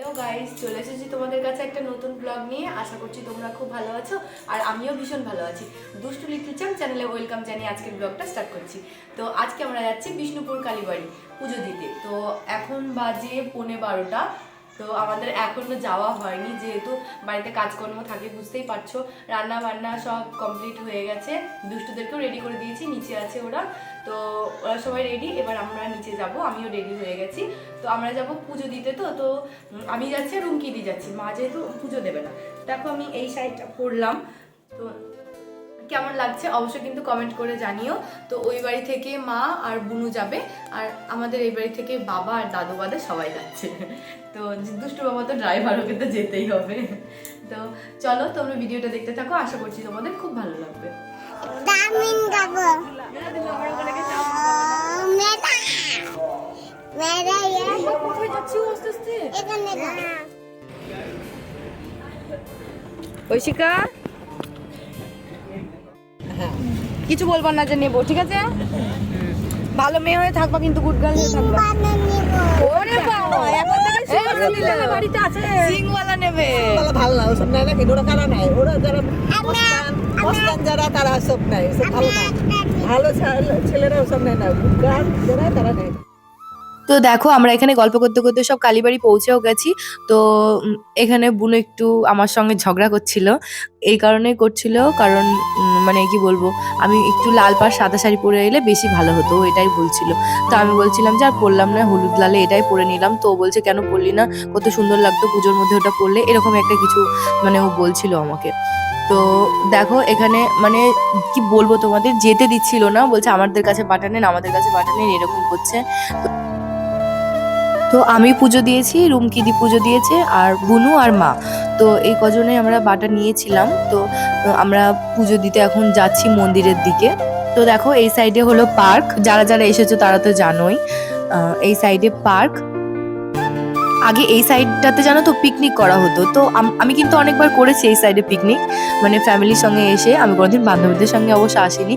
Hello guys, চলে এসেছি তোমাদের কাছে একটা নতুন ব্লগ নিয়ে। আশা করছি তোমরা খুব ভালো আছো আর আমিও ভীষণ ভালো আছি। দুষ্টু লিটল চ্যাম্প চ্যানেলে ওয়েলকাম জানিয়ে আজকের ব্লগটা স্টার্ট করছি। তো আজকে আমরা যাচ্ছি বিষ্ণুপুর কালীবাড়ি পুজো দিতে। তো এখন বাজে 11:15। তো আমাদের এখনো যাওয়া হয়নি, যেহেতু বাড়িতে কাজকর্ম থাকে, বুঝতেই পারছো। রান্না বান্না সব কমপ্লিট হয়ে গেছে, দুষ্টুদেরকেও রেডি করে দিয়েছি, নিচে আছে ওরা। তো ওরা সবাই রেডি, এবার আমরা নিচে যাব, আমিও রেডি হয়ে গেছি। তো আমরা যাব পুজো দিতে। তো আমি যাচ্ছি আর রুমকিদি যাচ্ছি, মা যেহেতু পুজো দেবে না। দেখো আমি এই শাড়িটা পরলাম, তো কেমন লাগছে অবশ্যই কিন্তু কমেন্ট করে জানিও। তো ওই বাড়ি থেকে মা আর বুনু যাবে, আর আমাদের এই বাড়ি থেকে বাবা আর দাদু বাদে সবাই যাচ্ছে। তো দুষ্টু বাবা তো ড্রাইভার, ওকে তো যেতেই হবে। তো চলো তোমরা ভিডিওটা দেখতে থাকো, আশা করছি তোমাদের খুব ভালো লাগবে। ঐশিকা কিছু বলবার না যে নেবো, ঠিক আছে? ভালো মেয়ে হয়ে থাকবা, কিন্তু গুড গার্ল হয়ে থাকবা। ওরে বাবা, এখন থেকে সিংওয়ালা বাড়িতে আছে, সিংওয়ালা নেবে। ভালো না ওসব নেয় না, কিন্তু ওরা কারা নেয়, ওরা যারা মস্তান যারা তারা সব নেয়, ওসব ভালো না। ভালো ছেলেরা ওসব নেয় না, গান যারা তারা নেয়। তো দেখো আমরা এখানে গল্প করতে করতে সব কালীবাড়ি পৌঁছেও গেছি। তো এখানে বুনু একটু আমার সঙ্গে ঝগড়া করছিল, এই কারণেই করছিল কারণ মানে কি বলবো, আমি একটু লাল পাড় সাদা শাড়ি পরে এলে বেশি ভালো হতো, ও এটাই বলছিল। তো আমি বলছিলাম যে আর পরলাম না, হলুদ লালে এটাই পরে নিলাম। তো ও বলছে কেন পরলি না, কত সুন্দর লাগতো পুজোর মধ্যে ওটা পরলে, এরকম একটা কিছু মানে ও বলছিল আমাকে। তো দেখো এখানে মানে কি বলবো, তোমাদের যেতে দিচ্ছিল না, বলছে আমাদের কাছে পাঠানেন, আমাদের কাছে পাঠানেন, এরকম করছে। তো আমি পুজো দিয়েছি, রুমকিদি পুজো দিয়েছে, আর বুনু আর মা। তো এই কজনে আমরা বাটা নিয়েছিলাম। তো আমরা পুজো দিতে এখন যাচ্ছি মন্দিরের দিকে। তো দেখো এই সাইডে হলো পার্ক, যারা যারা এসেছো তারা তো জানোই। এই সাইডে পার্ক। আগে এই সাইডটাতে জানো তো পিকনিক করা হতো। তো আমি কিন্তু অনেকবার করেছি এই সাইডে পিকনিক, মানে ফ্যামিলির সঙ্গে এসে। আমি কোনোদিন বান্ধবীদের সঙ্গে অবশ্য আসিনি,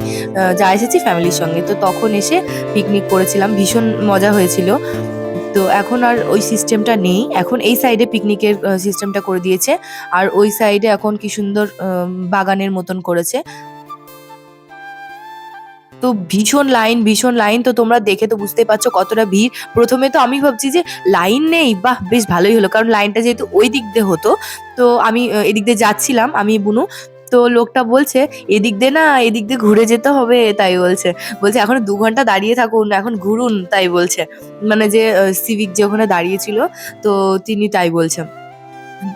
যা এসেছি ফ্যামিলির সঙ্গে। তো তখন এসে পিকনিক করেছিলাম, ভীষণ মজা হয়েছিল। তো এখন আর ওই সিস্টেমটা নেই, এখন এই সাইডে পিকনিকের সিস্টেমটা করে দিয়েছে। আর ওই সাইডে এখন কি সুন্দর বাগানের মতন করেছে। তো ভীষণ লাইন, ভীষণ লাইন। তো তোমরা দেখে তো বুঝতেই পারছো কতটা ভিড়। প্রথমে তো আমি ভাবছি যে লাইন নেই, বাহ বেশ ভালোই হলো, কারণ লাইনটা যেহেতু ওই দিক দিয়ে হতো। তো আমি এদিক দিয়ে যাচ্ছিলাম, আমি বুনু। তো লোকটা বলছে এদিক দিয়ে না, এদিক দিয়ে ঘুরে যেতে হবে, তাই বলছে। বলছে এখন 2 ঘন্টা দাঁড়িয়ে থাকুন, এখন ঘুরুন, তাই বলছে। মানে যে সিভিক যে ওখানে দাঁড়িয়েছিল, তো তিনি তাই বলছেন।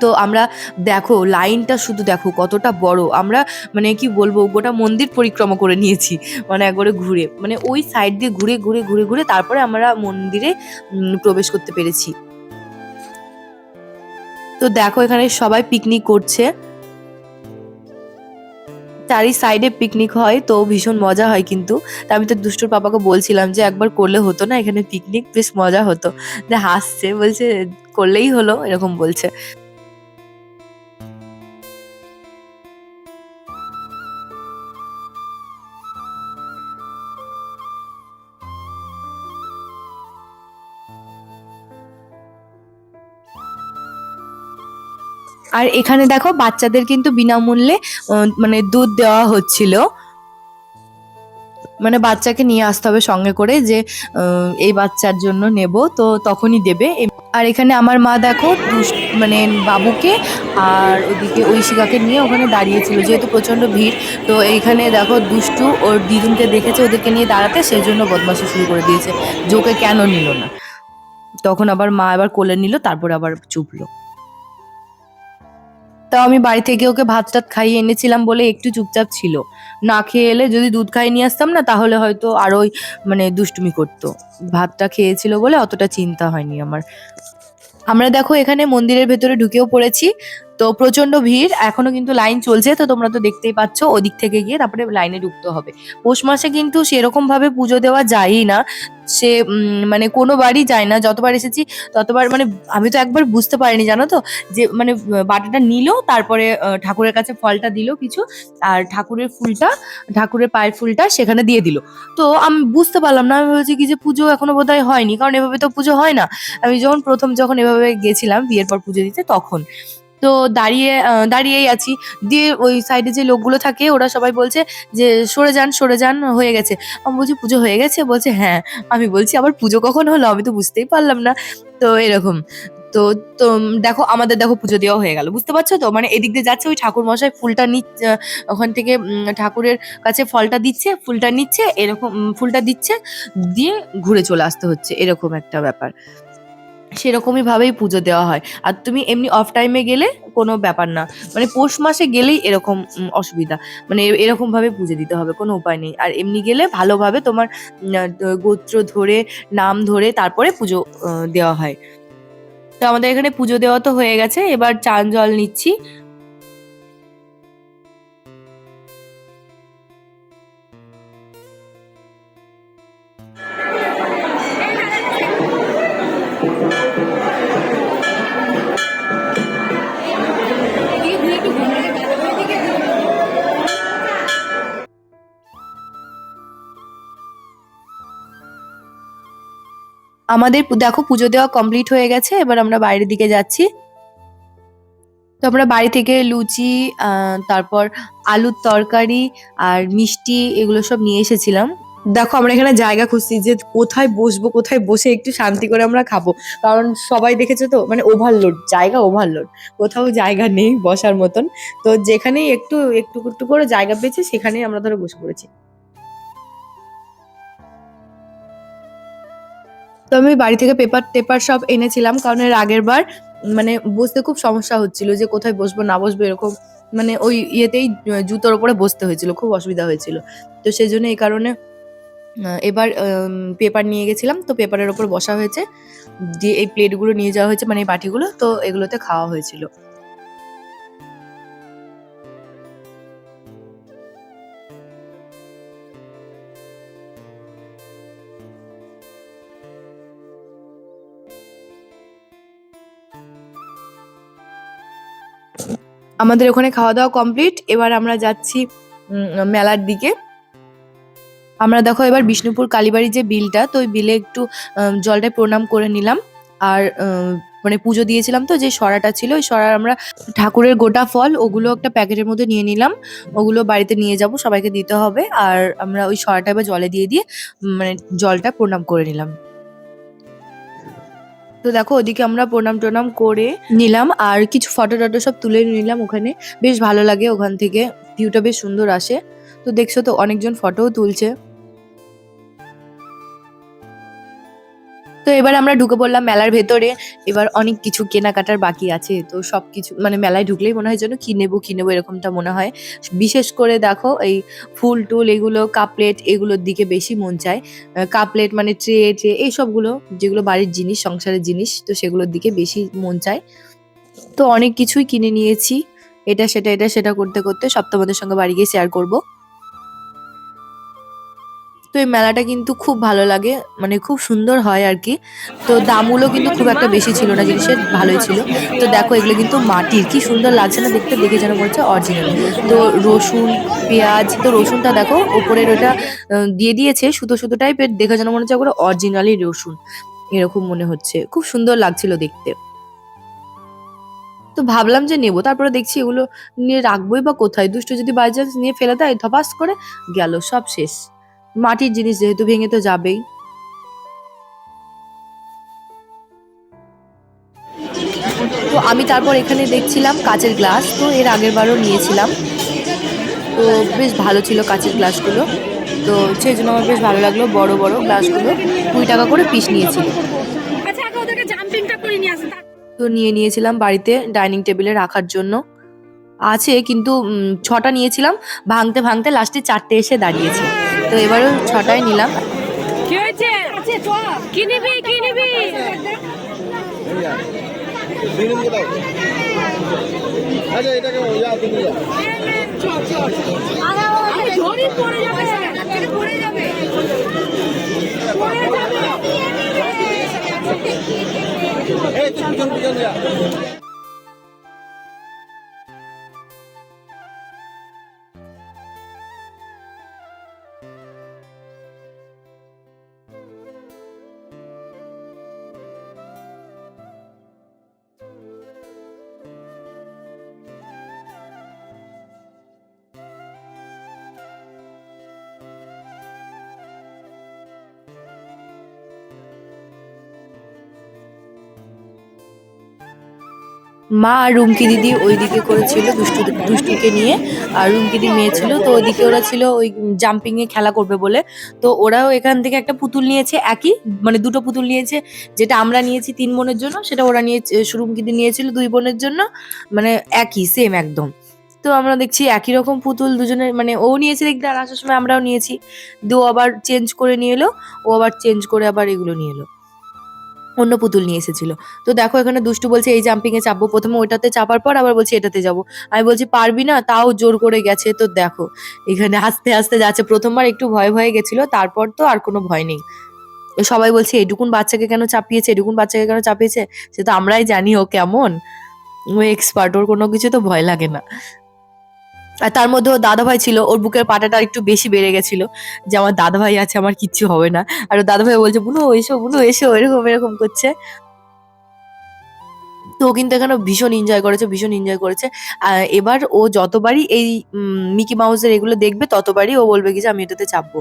তো আমরা দেখো লাইনটা শুধু দেখো কতটা বড়। আমরা মানে কি বলবো, গোটা মন্দির পরিক্রমা করে নিয়েছি, মানে একবারে ঘুরে, মানে ওই সাইড দিয়ে ঘুরে ঘুরে ঘুরে ঘুরে তারপরে আমরা মন্দিরে প্রবেশ করতে পেরেছি। তো দেখো এখানে সবাই পিকনিক করছে, চারি সাইডে পিকনিক হয়, তো ভীষণ মজা হয় কিন্তু। তা আমি তো দুষ্টুর পাপাকে বলছিলাম যে একবার করলে হতো না এখানে পিকনিক, বেশ মজা হতো। যে হাসছে, বলছে করলেই হলো, এরকম বলছে। আর এখানে দেখো বাচ্চাদের কিন্তু বিনামূল্যে মানে দুধ দেওয়া হচ্ছিল, মানে বাচ্চাকে নিয়ে আসতে হবে সঙ্গে করে, যে এই বাচ্চার জন্য নেব, তো তখনই দেবে। আর এখানে আমার মা দেখো মানে বাবুকে আর ওদিকে ঐশিকাকে নিয়ে ওখানে দাঁড়িয়েছিল, যেহেতু প্রচন্ড ভিড়। তো এইখানে দেখো দুষ্টু ওর দিদুনকে দেখেছে ওদেরকে নিয়ে দাঁড়াতে, সেই জন্য বদমাশি শুরু করে দিয়েছে, যে ওকে কেন নিল না। তখন আবার মা আবার কোলে নিল, তারপর আবার চুপলো। তাও আমি বাড়ি থেকে ওকে ভাত টাত খাইয়ে এনেছিলাম বলে একটু চুপচাপ ছিল। না খেয়ে এলে, যদি দুধ খাইয়ে নিয়ে আসতাম না, তাহলে হয়তো আরোই মানে দুষ্টুমি করতো। ভাতটা খেয়েছিল বলে অতটা চিন্তা হয়নি আমার। আমরা দেখো এখানে মন্দিরের ভেতরে ঢুকেও পড়েছি। তো প্রচন্ড ভিড়, এখনো কিন্তু লাইন চলছে। তো তোমরা তো দেখতেই পাচ্ছ, ওদিক থেকে গিয়ে তারপরে লাইনে ঢুকতে হবে। পৌষ মাসে কিন্তু সেরকম ভাবে পুজো দেওয়া যায়ই না, সে মানে কোনো বাড়ি যায় না। যতবার এসেছি ততবার মানে আমি তো একবার বুঝতে পারিনি জানো তো, যে মানে বাটাটা নিল, তারপরে ঠাকুরের কাছে ফলটা দিল কিছু, আর ঠাকুরের পায়ের ফুলটা সেখানে দিয়ে দিল। তো আমি বুঝতে পারলাম না, আমি বলছি কি যে পুজো এখনো বোধহয় হয়নি, কারণ এভাবে তো পুজো হয় না। আমি যখন এভাবে গেছিলাম বিয়ের পর পুজো দিতে, তখন তো দাঁড়িয়েই আছি। দিয়ে ওই সাইডে যে লোকগুলো থাকে ওরা সবাই বলছে যে সরে যান, হয়ে গেছে। আমি বলছি পুজো হয়ে গেছে? বলছে হ্যাঁ। আমি বলছি আবার পুজো কখন হলো? আমি তো বুঝতেই পারলাম না। তো এরকম। তো তো দেখো আমাদের পুজো দেওয়া হয়ে গেল, বুঝতে পারছো তো? মানে এদিক দিয়ে যাচ্ছে ওই ঠাকুর মশাই ফুলটা ওখান থেকে ঠাকুরের কাছে ফলটা দিচ্ছে, ফুলটা নিচ্ছে, এরকম ফুলটা দিচ্ছে, দিয়ে ঘুরে চলে আসতে হচ্ছে, এরকম একটা ব্যাপার। সেরকমই ভাবেই পুজো দেওয়া হয়। আর তুমি এমনি অফ টাইমে গেলে কোনো ব্যাপার না, মানে পৌষ মাসে গেলেই এরকম অসুবিধা, মানে এরকম ভাবে পুজো দিতে হবে, কোনো উপায় নেই। আর এমনি গেলে ভালোভাবে তোমার গোত্র ধরে, নাম ধরে তারপরে পুজো দেওয়া হয়। তো আমাদের এখানে পুজো দেওয়া তো হয়ে গেছে, এবার চান জল নিচ্ছি। আমাদের দেখো পুজো দেওয়া কমপ্লিট হয়ে গেছে, এবার আমরা বাইরের দিকে যাচ্ছি। তো আমরা বাড়ি থেকে লুচি, তারপর আলুর তরকারি আর মিষ্টি এগুলো সব নিয়ে এসেছিলাম। দেখো আমরা এখানে জায়গা খুঁজছি যে কোথায় বসবো, কোথায় বসে একটু শান্তি করে আমরা খাবো, কারণ সবাই দেখেছো তো মানে ওভারলোড, কোথাও জায়গা নেই বসার মতন। তো যেখানেই একটু একটু একটু করে জায়গা পেয়েছে সেখানেই আমরা ধরে বসে পড়েছি। তো আমি বাড়ি থেকে পেপার টেপার সব এনেছিলাম, কারণ এর আগের বার মানে বসতে খুব সমস্যা হচ্ছিল, যে কোথায় বসবো না বসবো এরকম, মানে ওই ইয়েতেই জুতোর উপরে বসতে হয়েছিল, খুব অসুবিধা হয়েছিল। তো সেই জন্য এই কারণে এবার পেপার নিয়ে গেছিলাম, তো পেপারের ওপর বসা হয়েছে, দিয়ে এই প্লেটগুলো নিয়ে যাওয়া হয়েছে, মানে এই বাটিগুলো, তো এগুলোতে খাওয়া হয়েছিল। আমাদের ওখানে খাওয়া দাওয়া কমপ্লিট, এবার আমরা যাচ্ছি মেলার দিকে। আমরা দেখো এবার বিষ্ণুপুর কালীবাড়ির যে বিলটা, তো ওই বিলে একটু জলটায় প্রণাম করে নিলাম। আর মানে পুজো দিয়েছিলাম তো, যে সরাটা ছিল ওই সরার আমরা ঠাকুরের গোটা ফল ওগুলো একটা প্যাকেটের মধ্যে নিয়ে নিলাম, ওগুলো বাড়িতে নিয়ে যাব, সবাইকে দিতে হবে। আর আমরা ওই সরাটা এবার জলে দিয়ে মানে জলটা প্রণাম করে নিলাম। তো দেখো ওদিকে আমরা প্রণাম টোনাম করে নিলাম, আর কিছু ফটো টটো সব তুলে নিলাম ওখানে, বেশ ভালো লাগে, ওখান থেকে ভিউটা বেশ সুন্দর আসে। তো দেখছো তো অনেকজন ফটোও তুলছে। তো এবার আমরা ঢুকে পড়লাম মেলার ভেতরে। এবার অনেক কিছু কেনাকাটার বাকি আছে, তো সবকিছু মানে মেলায় ঢুকলেই মনে হয় যেন কি নেবো এরকমটা মনে হয়। বিশেষ করে দেখো এই ফুল টুল এগুলো, কাপলেট এগুলোর দিকে বেশি মন চায়। কাপলেট মানে ট্রে ট্রে এইসবগুলো, যেগুলো বাড়ির জিনিস, সংসারের জিনিস, তো সেগুলোর দিকে বেশি মন চায়। তো অনেক কিছুই কিনে নিয়েছি, এটা সেটা করতে করতে সব তোমাদের সঙ্গে বাড়ি গিয়ে শেয়ার করবো। তো এই মেলাটা কিন্তু খুব ভালো লাগে, মানে খুব সুন্দর হয় আর কি। তো দামগুলো কিন্তু খুব একটা বেশি ছিল না, জিনিসের ভালোই ছিল। তো দেখো এগুলো কিন্তু মাটির, কি সুন্দর লাগছে না দেখতে, দেখে যেন মনে হচ্ছে অরিজিনাল। তো রসুন, পেঁয়াজ, তো রসুনটা দেখো ওপরের ওটা দিয়ে দিয়েছে সুতো সুতো টাইপের, দেখে যেন মনে হচ্ছে ওগুলো অরিজিনালি রসুন, এরকম মনে হচ্ছে। খুব সুন্দর লাগছিল দেখতে। তো ভাবলাম যে নেবো, তারপরে দেখছি এগুলো নিয়ে রাখবোই বা কোথায়, দুষ্ট যদি বাই চান্স নিয়ে ফেলে দেয়, ধপাস করে গেল, সব শেষ। মাটির জিনিস যেহেতু ভেঙে তো যাবেই। তো আমি তারপর এখানে দেখছিলাম কাচের গ্লাস, তো এর আগের বারও নিয়েছিলাম, তো বেশ ভালো ছিল কাচের গ্লাসগুলো। তো সেই জন্য আমার বেশ ভালো লাগলো, বড় বড় গ্লাসগুলো 20 টাকা করে পিস নিয়েছিল। তো নিয়ে নিয়েছিলাম বাড়িতে ডাইনিং টেবিলে রাখার জন্য। আছে কিন্তু 6টা নিয়েছিলাম, ভাঙতে ভাঙতে লাস্টে 4টে এসে দাঁড়িয়েছে। তো এবারও 6টাই নিলাম। কি হয়েছে? কি নিবি? দুজন কোথাও আচ্ছা এটাকে যাও তুমি যাও এই দুজন যা মা আর রুমকি দিদি ওইদিকে করেছিল দুষ্টুকে নিয়ে, আর রুমকি দিদি মেয়ে ছিল, তো ওইদিকে ওরা ছিল ওই জাম্পিং এ খেলা করবে বলে। তো ওরাও এখান থেকে একটা পুতুল নিয়েছে, একই মানে দুটো পুতুল নিয়েছে, যেটা আমরা নিয়েছি 3 বোনের জন্য, সেটা ওরা নিয়েছে, রুমকি দিদি নিয়েছিল 2 বোনের জন্য, মানে একই সেম একদম। তো আমরা দেখছি একই রকম পুতুল দুজনের, মানে ও নিয়েছে দেখতে, আর আসার সময় আমরাও নিয়েছি। ও আবার চেঞ্জ করে নিয়ে এলো, ও আবার চেঞ্জ করে আবার এগুলো নিয়ে এলো, অন্য পুতুল নিয়ে এসেছিল। তো দেখো এখানে দুষ্টু বলছে এই জাম্পিং এ চাপবো, প্রথমে ওইটাতে চাপার পর আবার বলছে এটাতে যাবো। আমি বলছি পারবি না, তাও জোর করে গেছে। তো দেখো এখানে আস্তে আস্তে যাচ্ছে, প্রথমবার একটু ভয় ভয়ে গেছিল, তারপর তো আর কোনো ভয় নেই। সবাই বলছে এটুকুন বাচ্চাকে কেন চাপিয়েছে, এটুকুন বাচ্চাকে কেন চাপিয়েছে, সে তো আমরাই জানি ও কেমন, ও এক্সপার্ট, ওর কোনো কিছু তো ভয় লাগে না। আর তার মধ্যে ওর দাদাভাই ছিল, ওর বুকের পাটাটা একটু বেশি বেড়ে গেছিল, যে আমার দাদাভাই আছে, আমার কিচ্ছু হবে না। আর ওর দাদাভাই বলছে বুনু এসো, এরকম এরকম করছে। তো ও কিন্তু এখানে ভীষণ এনজয় করেছে, ভীষণ এনজয় করেছে। এবার ও যতবারই এই মিকি মাউসের এগুলো দেখবে, ততবারই ও বলবে কি যে আমি এটাতে চাপবো।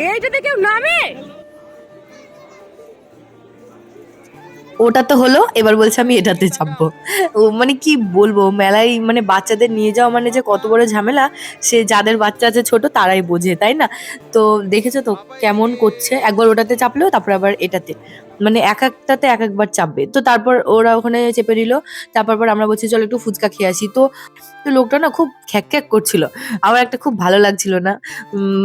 এইটাতে কেউ নামে, ওটা তো হলো, এবার বলছে আমি এটাতে চাপবো। ও মানে কি বলবো, মেলায় মানে বাচ্চাদের নিয়ে যাওয়া মানে যে কত বড় ঝামেলা, সে যাদের বাচ্চা আছে ছোট তারাই বোঝে, তাই না? তো দেখেছো তো কেমন করছে, একবার ওটাতে চাপলো, তারপর আবার এটাতে, মানে এক একটাতে এক একবার চাপবে। তো তারপর ওরা ওখানে চেপে নিল, তারপর আমরা বলছি চলো একটু ফুচকা খেয়ে আসি। তো তো লোকটা না খুব খ্যাক করছিল, আমার একটা খুব ভালো লাগছিল না,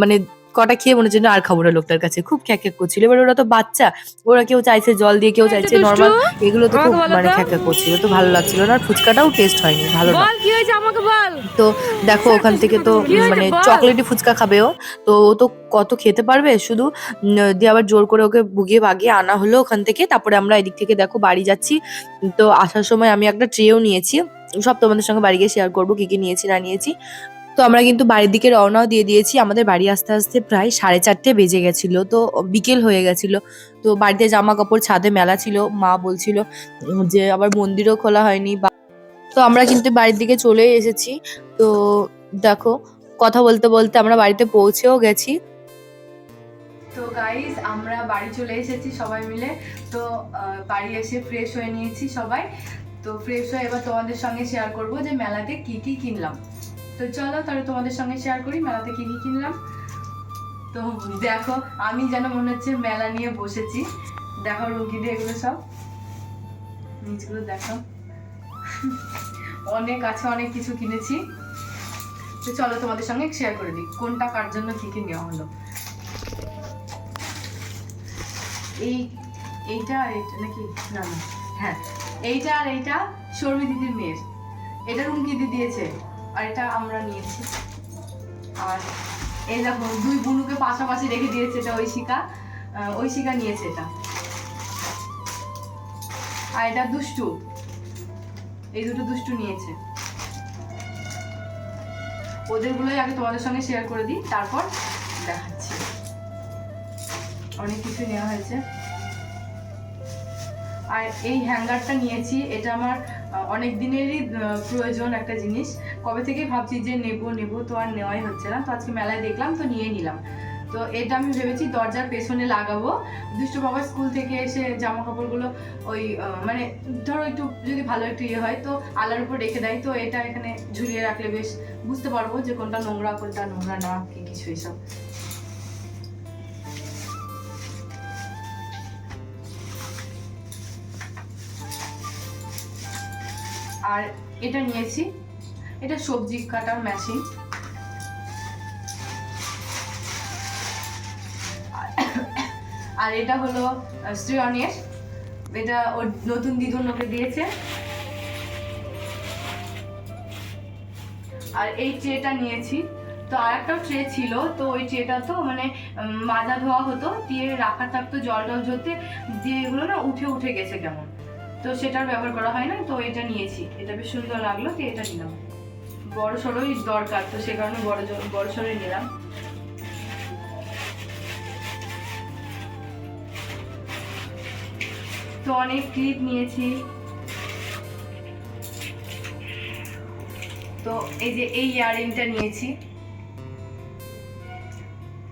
মানে কটা খেয়ে মনে হচ্ছে না আর খাবো না, লোকটার কাছে খুব খ্যাক করছিল। এবার ওরা তো বাচ্চা, ওরা কেউ চাইছে জল দিয়ে, কেউ চাইছে নর্মাল, এগুলো তো খুব মানে খ্যাক করছিল, তো ভালো লাগছিল না, আর ফুচকাটাও টেস্ট হয়নি, ভালো না। তো দেখো ওখান থেকে তো মানে চকলেটি ফুচকা খাবে ও, তো ও তো কত খেতে পারবে, শুধু দিয়ে আবার জোর করে ওকে বুগিয়ে বাগিয়ে আনা হলো ওখান থেকে। তারপরে আমরা এদিক থেকে দেখো বাড়ি যাচ্ছি। তো আসার সময় আমি একটা ট্রেও নিয়েছি, সব তোমাদের সঙ্গে বাড়ি গিয়ে শেয়ার করবো কি কি নিয়েছি না নিয়েছি। তো আমরা কিন্তু বাড়ির দিকে রওনাও দিয়ে দিয়েছি, আমাদের বাড়ি আসতে আসতে প্রায় 4:30 বেজে গেছিল, তো বিকেল হয়ে গেছিল। তো বাড়িতে জামা কাপড়, ছাদে মেলা ছিল, মা বলছিল যে আবার মন্দিরও খোলা হয়নি। তো আমরা কিন্তু বাড়ির দিকে চলে এসেছি। তো দেখো কথা বলতে বলতে আমরা বাড়িতে পৌঁছেও গেছি। তো গাইস আমরা বাড়ি চলে এসেছি সবাই মিলে। তো বাড়ি এসে ফ্রেশ হয়ে নিয়েছি সবাই। তো ফ্রেশ হয়ে এবার তোমাদের সঙ্গে শেয়ার করব যে মেলাতে কি কি কিনলাম। তো চলো তাহলে তোমাদের সঙ্গে শেয়ার করি মেলাতে কি কি কিনলাম। তো দেখো আমি যেন মনে হচ্ছে মেলা নিয়ে বসেছি। দেখো রুগীদের এগুলো সব নিচগুলো দেখো, অনেক আছে, অনেক কিছু কিনেছি। তো চলো তোমাদের সঙ্গে শেয়ার করে দিই কোনটা কার জন্য কি কি নেওয়া হলো। এইটা আর এইটা নাকি, না না হ্যাঁ এইটা আর এইটা শর্মি দিদির মেয়ের, এটা রুমকি দিদি দিয়েছে, আর এটা আমরা নিয়েছি। আর এই দেখো 2 বুনুকে পাশাপাশি রেখে দিয়েছে, এটা ঐশিকা নিয়েছে এটা। আর এটা দুষ্টু, এই দুটো দুষ্টু নিয়েছে। ওদেরগুলোই আগে তোমাদের সঙ্গে শেয়ার করে দিই, তারপর দেখাচ্ছি। অনেক কিছু নেওয়া হয়েছে। আর এই হ্যাঙ্গারটা নিয়েছি, এটা আমার অনেক দিনেরই প্রয়োজন একটা জিনিস, কবে থেকে ভাবছি যে নেব তো আর নেওয়াই হচ্ছে না। তো আজকে মেলায় দেখলাম তো নিয়ে নিলাম। তো এটা আমি ভেবেছি দরজার পেছনে লাগাবো, দুষ্টু বাবা স্কুল থেকে এসে জামা কাপড়গুলো ওই মানে ধরো একটু যদি ভালো একটু ইয়ে হয় তো আলার উপর রেখে দেয়, তো এটা এখানে ঝুলিয়ে রাখলে বেশ বুঝতে পারবো যে কোনটা নোংরা কোনটা নোংরা না, কি কিছু এসব। আর এটা নিয়েছি, এটা সবজি কাটার মেশিন। আর এটা হলো শ্রেয়নের, এটা ওর নতুন দিদুন ওকে দিয়েছে। আর এই ট্রেটা নিয়েছি, তো আর একটা ট্রে ছিল, তো ওই ট্রেটা তো মানে মাজা ধোয়া হতো, দিয়ে রাখা থাকতো জল টল ঝরতে, দিয়ে এগুলো না উঠে উঠে গেছে কেমন, তো সেটার ব্যবহার করা হয় না, তো এটা নিয়েছি। এটা বেশ সুন্দর লাগলো, তো এটা নিলাম। বড় সড়োই দরকার, তো সে কারণে বড় সড়োই নিলাম। তো অনেক ক্লিপ নিয়েছি। তো এই যে এই ইয়াররিংটা নিয়েছি,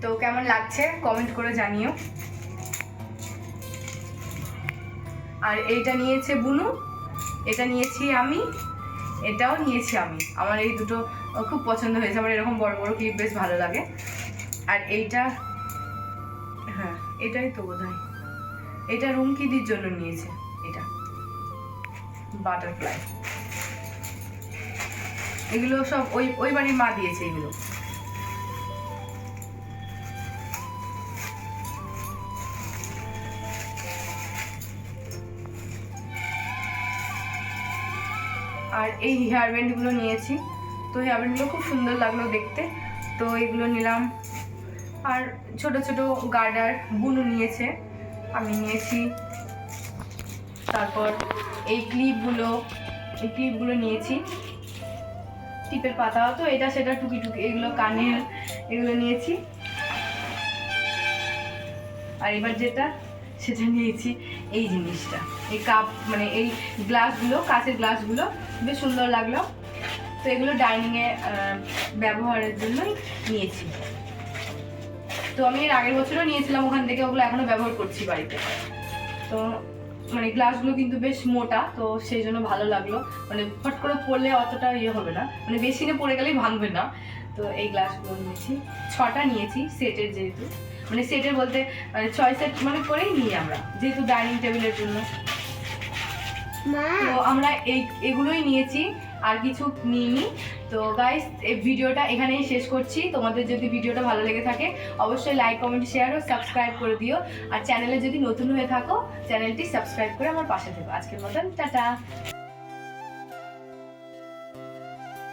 তো কেমন লাগছে কমেন্ট করে জানিও। আর এইটা নিয়েছে বুনু, এটা নিয়েছি আমি, এটাও নিয়েছি আমি। আমার এই দুটো খুব পছন্দ হয়েছে, আমার এরকম বড় বড় ক্লিপ বেশ ভালো লাগে। আর এইটা, হ্যাঁ এটাই তো বোধহয়, এটা রুমকিদির জন্য নিয়েছে, এটা বাটারফ্লাই। এগুলো সব ওই বাড়ির মা দিয়েছে এগুলো। আর এই হেয়ার ব্যান্ডগুলো নিয়েছি, তো হেয়ার ব্যান্ডগুলো খুব সুন্দর লাগলো দেখতে, তো এগুলো নিলাম। আর ছোট ছোট গার্ডার বুনু নিয়েছে, আমি নিয়েছি। তারপর এই ক্লিপগুলো নিয়েছি, টিপের পাতা, তো এটা সেটা টুকি টুকি, এগুলো কানের, এগুলো নিয়েছি। আর এবার যেটা সেটা নিয়েছি এই জিনিসটা, এই কাপ মানে এই গ্লাসগুলো, কাঁচের গ্লাসগুলো বেশ সুন্দর লাগলো, তো এগুলো ডাইনিংয়ে ব্যবহারের জন্যই নিয়েছি। তো আমি এর আগের বছরও নিয়েছিলাম ওখান থেকে, ওগুলো এখনো ব্যবহার করছি বাড়িতে। তো মানে গ্লাসগুলো কিন্তু বেশ মোটা, তো সেই জন্য ভালো লাগলো, মানে ফট করে পড়লে অতটা ইয়ে হবে না, মানে বেসিনে পড়ে গেলেই ভাঙবে না। তো এই গ্লাসগুলো নিয়েছি, 6টা নিয়েছি সেটের, যেহেতু মানে সেটের বলতে 6 সেট মানে করেই নিই আমরা, যেহেতু ডাইনিং টেবিলের জন্য। তো আমরা এগুলোই নিয়েছি, আর কিছু নিইনি। তো গাইস এই ভিডিওটা এখানেই শেষ করছি। তোমাদের যদি ভিডিওটা ভালো লেগে থাকে অবশ্যই লাইক কমেন্ট শেয়ার ও সাবস্ক্রাইব করে দিও। আর চ্যানেলে যদি নতুন হয়ে থাকো চ্যানেলটি সাবস্ক্রাইব করে আমার পাশে থেকো। আজকের মতন টাটা।